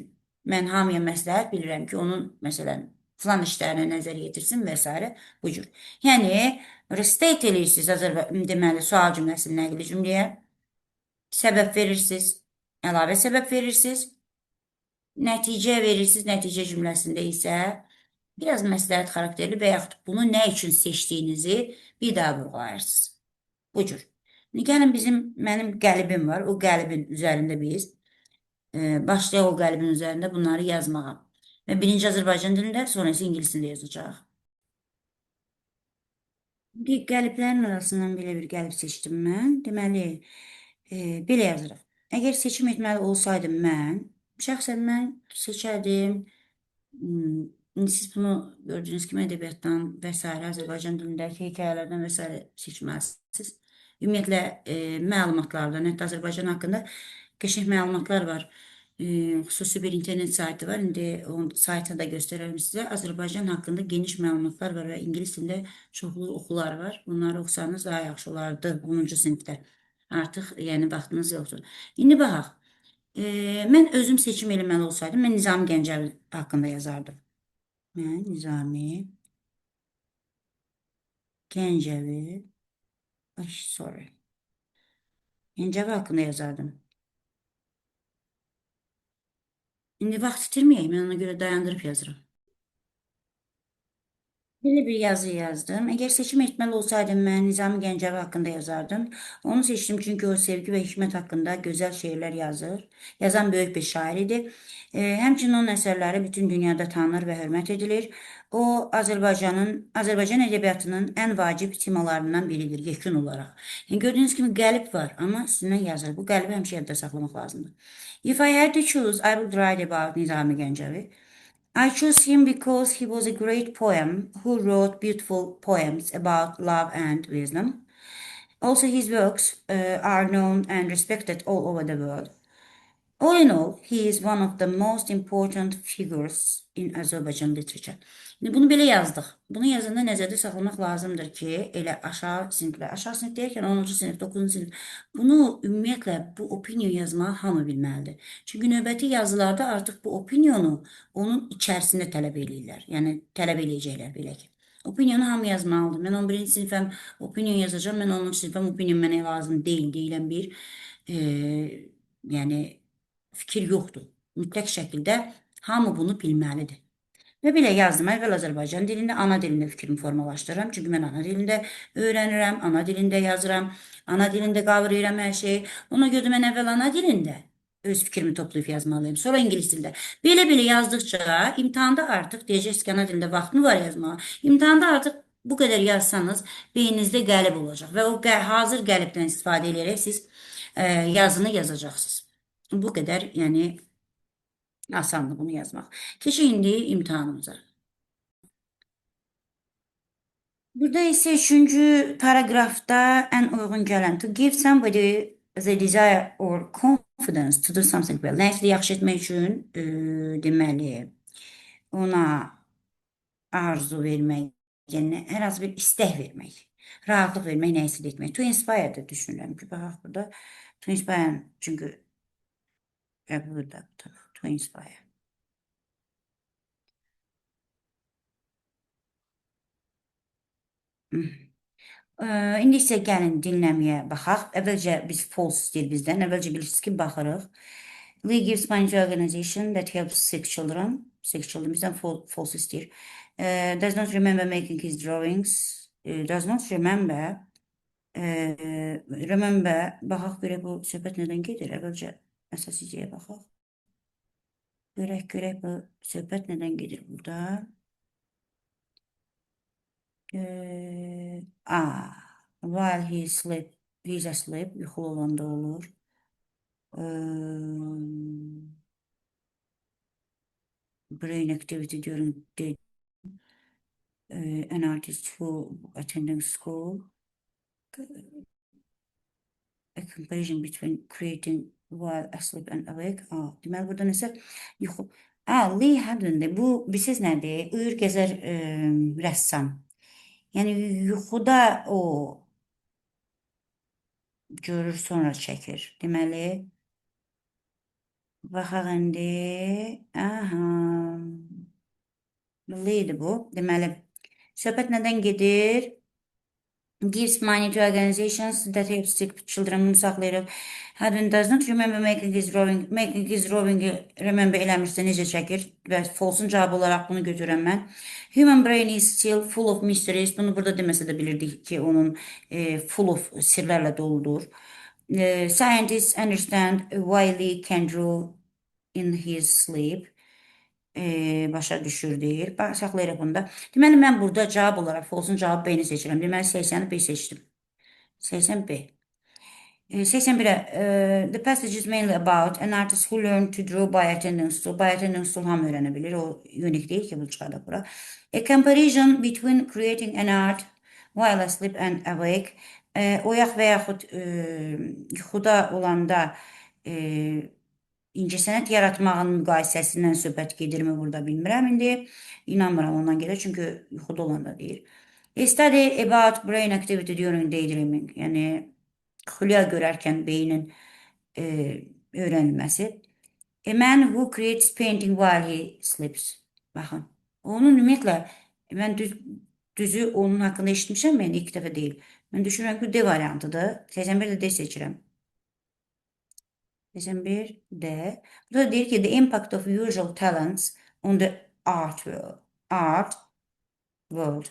mən hamıya məsləhət bilirəm ki, onun məsələn filan işlərini nəzərə yetirsin və s. bu cür. Yəni restate eləyirsiniz deməli sual cümləsinin nəqli cümləyə, səbəb verirsiniz, əlavə səbəb verirsiniz, nəticə verirsiniz, nəticə cümləsində isə biraz məsləhət xarakterli və yaxud bunu nə üçün seçdiyinizi bir daha vurğulayırsınız. Bu cür. Gəlin mənim qəlibim var. O qəlibin üzərində biz başlayaq o qəlibin üzərində bunları yazmağa. Və birinci Azərbaycan dilində, sonra isə ingilis dilində yazacağıq. Qəliblərin arasından belə bir qəlib seçdim mən. Deməli, belə yazırıq. Əgər seçim etməli olsaydım şəxsən mən seçərdim. İndi siz bunu gördüyünüz kimi ədəbiyyatdan və s. Azərbaycan dilindəki hekayələrdən və s. seçməlisiniz. Ümumiyyətlə, məlumatlardan, hətta Azərbaycan haqqında qəşəng məlumatlar var. Xüsusi bir internet saytı var. İndi o saytı da göstərərəm sizə. Azərbaycan haqqında geniş məlumatlar var və ingilis dilində çoxlu oxular var. Bunları oxusanız daha yaxşı olardı 10-cu sinifdə. Artıq yəni vaxtınız yoxdur. İndi baxaq. Mən özüm seçim eləməli olsaydım, mən Nizami Gəncəvi haqqında yazardım. Mən Nizami Gəncəvi Gəncəvi haqqında yazardım. İndi vaxt itirməyək, mən ona görə dayandırıb yazıram. Belə bir yazı yazdım. Əgər seçim etməli olsaydım, mən Nizami Gəncəvi haqqında yazardım. Onu seçdim çünki o sevgi və hikmət haqqında gözəl şeirlər yazır. Yazan böyük bir şair idi. Həmçinin onun əsərləri bütün dünyada tanınır və hörmət edilir. O, Azərbaycan ədəbiyyatının ən vacib temalarından biridir, yekun olaraq. Yəni, gördüyünüz kimi qəlib var, amma sizinlə yazır. Bu qəlibi həmişə yadda saxlamaq lazımdır. If I had to choose, I would write about Nizami Gəncəvi. I chose him because he was a great poem who wrote beautiful poems about love and wisdom. Also, his works are known and respected all over the world. All in all, he is one of the most important figures in Azərbaycan literature. İndi bunu belə yazdıq. Bunu yazanda nəzərdə saxlamaq lazımdır ki, elə aşağı sinif deyərkən 10-cu sinif, 9-cu sinif, bunu ümumiyyətlə bu opinion yazmağı hamı bilməlidir. Çünki növbəti yazılarda artıq bu opinionu onun içərisində tələb eləyirlər. Yəni tələb eləyəcəklər belə ki. Opinionu hamı yazmalıdır. Mən 11-ci sinifəm opinion yazacağam, mən 10-cu sinifəm opinion mənə lazım deyilən bir yəni fikir yoxdur. Mütləq şəkildə hamı bunu bilməlidir. Və belə yazdım. Əvvəl Azərbaycan dilində, ana dilində fikrimi formalaşdırıram. Çünki mən ana dilində öyrənirəm, ana dilində yazıram, ana dilində qavrayıram hər şeyi. Ona görə mən əvvəl ana dilində öz fikrimi toplayıb yazmalıyım. Sonra ingilis dilində. Belə-belə yazdıqca imtahanda artıq deyəcəksiniz ki, ana dilində vaxtım var yazmağa. İmtahanda artıq bu qədər yazsanız beyninizdə qəlib olacaq və o hazır qəlibdən istifadə edərək siz yazını yazacaqsınız. Bu qədər, yəni asandır bunu yazmaq. Keçək indi imtahanımıza. Burada isə 3-cü paragrafda ən uyğun gələn to give somebody the desire or confidence to do something well. Nəyisə yaxşı etmək üçün deməli ona arzu vermək, yəni hər hansı bir istək vermək, rahatlıq vermək, nəyisə etmək. To inspire də düşünürəm ki, baxaq burada to inspire çünki burada to inspire. İndi isə gəlin dinləməyə baxaq. Əvvəlcə biz false istəyir bizdən. Əvvəlcə bilirsiniz ki, baxırıq. Lee gives money to organization that helps sick children. Sick children bizdən false istəyir. Does not remember making his drawings. does not remember. Remember, baxaq görək bu söhbət nədən gedir? Əvvəlcə əsas ideyə baxaq. Görək bu söhbət nədən gedir burada. While he's asleep, yuxulu olanda olur. Brain activity during the an artist who attending school. A comparison between creating while asleep and awake. Deməli burada nəsə yuxu. Lee Hadden'dir. Bu bilsiz nədir? Uyur gəzər rəssam. Yəni yuxuda o görür, sonra çəkir. Deməli baxaq indi. Lee'dir bu. Deməli söhbət nədən gedir? Gives money to organizations that help sick children. Bunu saxlayırıq. Hadden does not remember making his drawing. Making his drawing'i remember eləmirsə necə çəkir? Və false'un cavabı olaraq bunu götürəm mən. Human brain is still full of mysteries. Bunu burada deməsə də bilirdik ki, onun full of sirlərlə doludur. Scientists understand why Lee can draw in his sleep. Başa düşür deyir. Saxlayırıq bunda. Deməli, mən burada cavab olaraq false'un cavabı B-ni seçirəm. Deməli, 80'i B seçdim. 80 B. 81'e the passage is mainly about an artist who learned to draw by attending school. By attending school hamı öğrenebilir. O unique değil ki bu çıxardıq bura. A comparison between creating an art while asleep and awake. Oyaq və yaxud yuxuda olanda incəsənət yaratmağın müqayisəsindən söhbət gedirmi burada bilmirəm indi. İnanmıram ondan gedir çünki yuxuda olanda deyir. A study about brain activity during daydreaming. Yəni xülya görərkən beynin öyrənilməsi. A man who creates painting while he sleeps. Baxın. Onun ümumiyyətlə mən düzü onun haqqında eşitmişəm, mən ilk dəfə deyil. Mən düşünürəm ki, D variantıdır. 81 də D seçirəm. 81 D. Burada deyir ki, the impact of usual talents on the art world.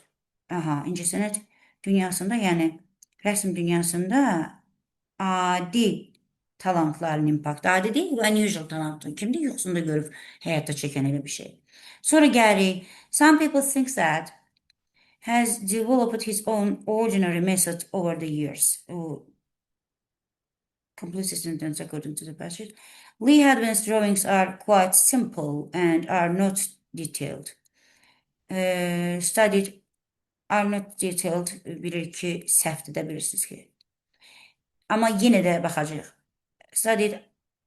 İncəsənət dünyasında, yəni rəsm dünyasında adi talantların impaktı. Adi deyil, unusual talantı. Kimdə yuxusunda görüb həyata çəkən elə bir şey. Sonra gəlirik. Some people think that has developed his own ordinary method over the years. Complete the sentence according to the passage. Lee Hadden's drawings are quite simple and are not detailed. Studied are not detailed. Bilir ki, səhvdir də bilirsiniz ki. Amma yenə də baxacaq. Studied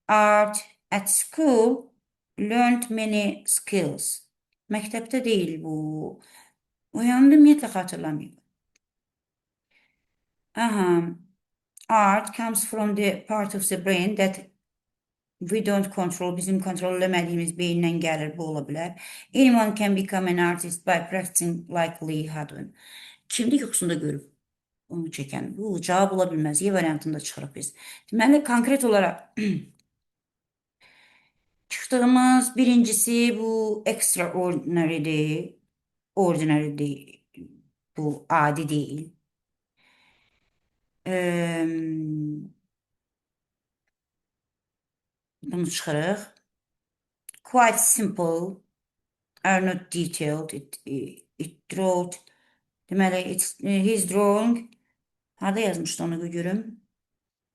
art at school, learned many skills. Məktəbdə deyil bu. Uyandı ümumiyyətlə xatırlamayım. Art comes from the part of the brain that we don't control. Bizim kontrol eləmədiyimiz beyindən gəlir, bu ola bilər. Anyone can become an artist by practicing like Lee Hadden. Kimdə yuxusunda görüb onu çəkən? Bu cavab ola bilməz. Y variantında çıxırıq biz. Deməli, konkret olaraq çıxdığımız birincisi bu extraordinary'dir. Ordinary'dir. Bu adi deyil. Bunu çıxırıq. Quite simple, are not detailed. It drawed. Deməli, his drawing. Harada yazmışdı onu görüm.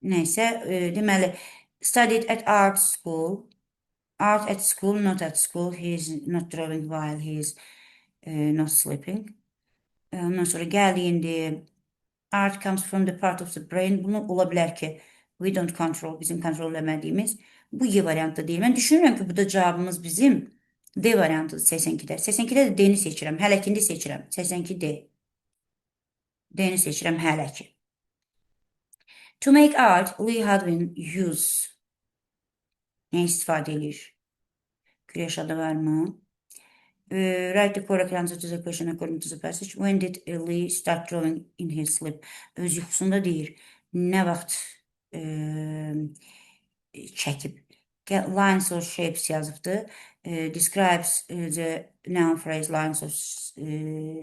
Neysə, deməli, studied at art school. Art at school, not at school. He is not drawing while he is not sleeping. Ondan sonra gəldi indi. Art comes from the part of the brain. Bunu ola bilər ki, we don't control, bizim kontrol eləmədiyimiz. Bu Y variantı deyil. Mən düşünürəm ki, burada cavabımız bizim D variantıdır 82'də. 82'də də D-ni seçirəm. Hələ ki, indi seçirəm. 82 D. D-ni seçirəm hələ ki. To make art, Lee Hadden use. Nə istifadə edir? Güləş adı varmı? Write the correct answer to the question according to the passage. When did Lee start drawing in his sleep? Öz yuxusunda deyir. Nə vaxt çəkib? Lines or shapes yazıbdı. Describes the noun phrase lines of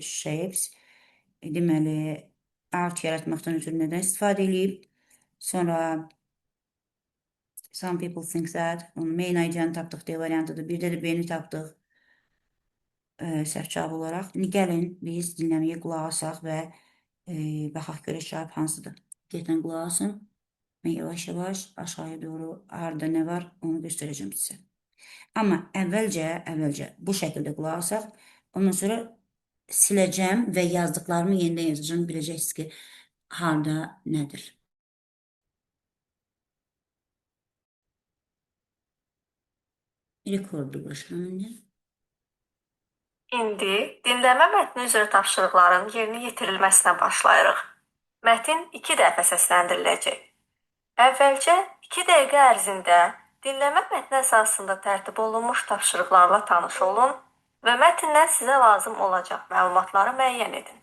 shapes. deməli, art yaratmaqdan ötürü nədən istifadə edib. Sonra some people think that onun main ID-ni tapdıq D variantıdır. Bir də B-ni tapdıq səhv cavab olaraq. İndi gəlin biz dinləməyə qulaq asaq və baxaq görək cavab hansıdır. Getən qulaq asın. Mən yavaş-yavaş aşağıya doğru harda nə var onu göstərəcəm sizə. Amma əvvəlcə bu şəkildə qulaq asaq, ondan sonra siləcəm və yazdıqlarımı yenidən yazacağım. Biləcəksiniz ki, harda nədir. Rekordu başlanınca. İndi dinləmə mətni üzrə tapşırıqların yerinə yetirilməsinə başlayırıq. Mətin 2 dəfə səsləndiriləcək. Əvvəlcə 2 dəqiqə ərzində dinləmə mətni əsasında tərtib olunmuş tapşırıqlarla tanış olun və mətndən sizə lazım olacaq məlumatları müəyyən edin.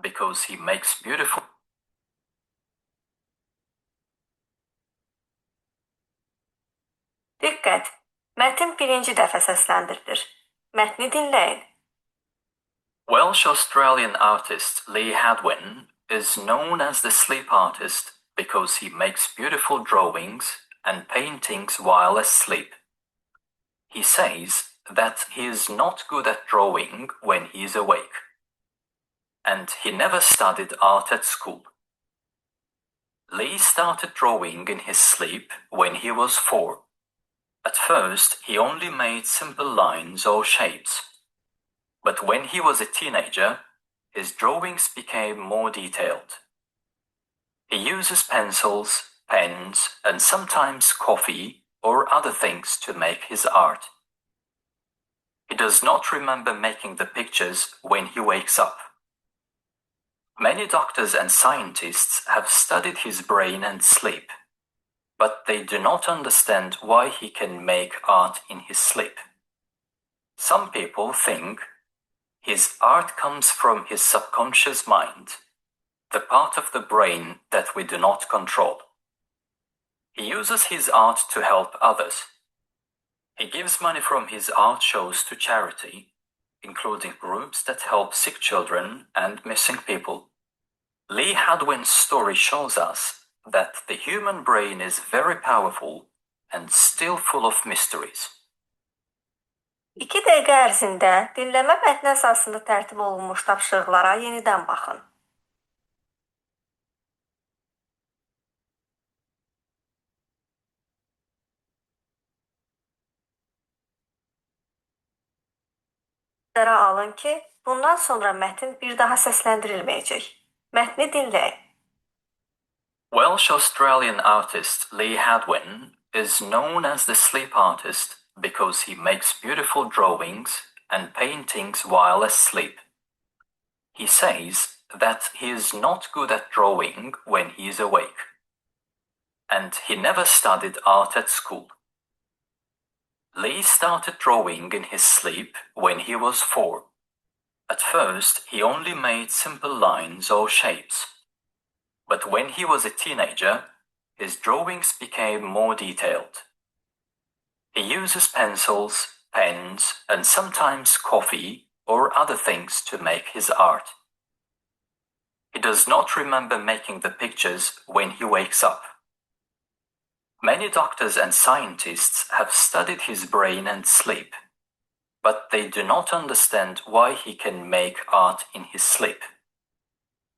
Because he makes beautiful. Diqqət! Mətin birinci dəfə səsləndirilir. Mətni dinləyin. Welsh-Australian artist Lee Hadwin is known as the sleep artist because he makes beautiful drawings and paintings while asleep. He says that he is not good at drawing when he is awake, and he never studied art at school. Lee started drawing in his sleep when he was 4. At first, he only made simple lines or shapes. But when he was a teenager, his drawings became more detailed. He uses pencils, pens, and sometimes coffee or other things to make his art. He does not remember making the pictures when he wakes up. Many doctors and scientists have studied his brain and sleep, but they do not understand why he can make art in his sleep. Some people think his art comes from his subconscious mind, the part of the brain that we do not control. He uses his art to help others. He gives money from his art shows to charity, including groups that help sick children and missing people. Lee Hadwin's story shows us that the human brain is very powerful and still full of mysteries. 2 dəqiqə ərzində dinləmə mətni əsasında tərtib olunmuş tapşırıqlara yenidən baxın. Nəzərə alın ki, bundan sonra mətn bir daha səsləndirilməyəcək. Mətni dinləyin. Welsh-Australian artist Lee Hadwin is known as the sleep artist because he makes beautiful drawings and paintings while asleep. He says that he is not good at drawing when he is awake, and he never studied art at school. Lee started drawing in his sleep when he was 4. At first, he only made simple lines or shapes. But when he was a teenager, his drawings became more detailed. He uses pencils, pens, and sometimes coffee or other things to make his art. He does not remember making the pictures when he wakes up. Many doctors and scientists have studied his brain and sleep, but they do not understand why he can make art in his sleep.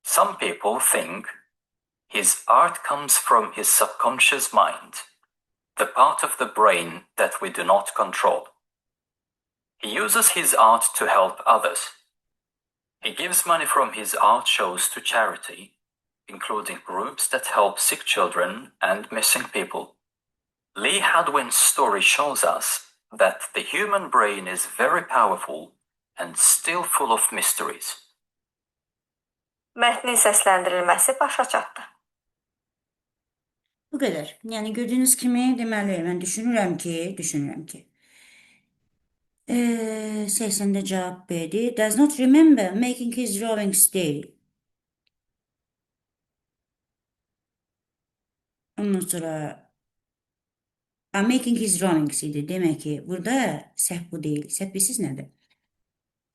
Some people think his art comes from his subconscious mind, the part of the brain that we do not control. He uses his art to help others. He gives money from his art shows to charity, including groups that help sick children and missing people. Lee Hadwin's story shows us that the human brain is very powerful and still full of mysteries. Mətnin səsləndirilməsi başa çatdı. Bu qədər. Yəni gördüyünüz kimi deməli mən düşünürəm ki 80-də cavab B-dir. Does not remember making his drawings daily. Ondan sonra making his drawings idi. Demək ki, burada səhv bu deyil. Səhv bilirsiz nədir?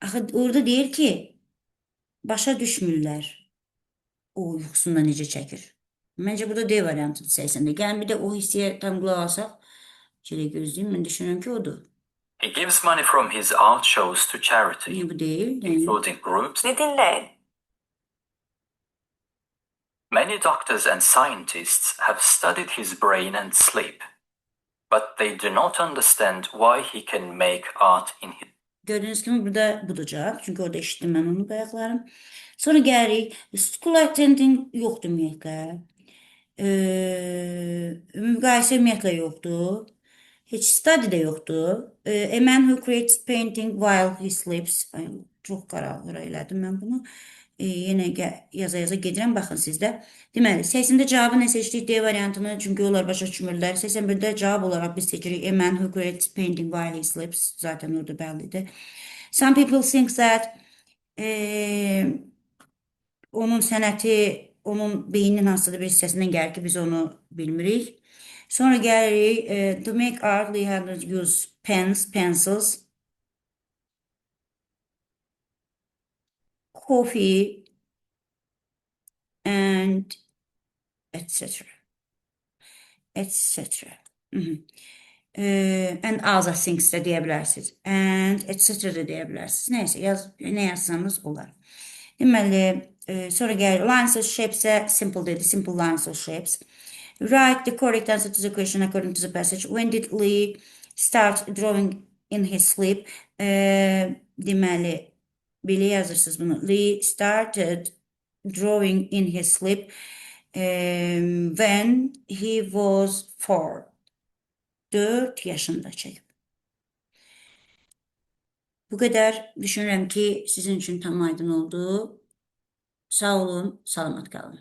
Axı orada deyir ki, başa düşmürlər o yuxusunda necə çəkir. Məncə burada D variantıdır 80-də. Gəlin bir də o hissiyə tam qulaq alsaq. Şöyle gözləyim. Mən düşünürəm ki, odur. He gives money from his art shows to charity, Niye bu değil? Yani, including groups. Bir dinleyin. Many doctors and scientists have studied his brain and sleep, but they do not understand why he can make art in his. gördüğünüz gibi burada budur cevap. Çünkü orada eşittim ben onu bayaqlarım. Sonra gəlirik. School attending yoxdur ümumiyyətlə. Müqayisə ümumiyyətlə yoxdur. Heç study də yoxdur. A man who creates painting while he sleeps. Ay, çox qara elədim mən bunu. Yenə yaza gedirəm. Baxın sizdə. Deməli, 80-də cavabı nə seçdik? D variantını. Çünki onlar başa düşmürlər. 81-də cavab olaraq biz seçirik. A man who creates painting while he sleeps. Zaten orada bəllidir. Some people think that onun sənəti, onun beyninin hansıdır bir hissəsindən gəlir ki, biz onu bilmirik. Sonra gəlirik, to make art, we have to use pens, pencils, coffee, and etc. etc. And other things də deyə bilərsiniz. And etc. də deyə bilərsiniz. Nəysə, nə yazsanız olar. Deməli, sonra gəlir lines of shapes-ə simple dedi. Simple lines of shapes. Write the correct answer to the question according to the passage. When did Lee start drawing in his sleep? Deməli, belə yazırsınız bunu. Lee started drawing in his sleep when he was 4. 4 yaşında çəkib. Bu qədər düşünürəm ki, sizin üçün tam aydın oldu. Sağ olun, salamat qalın.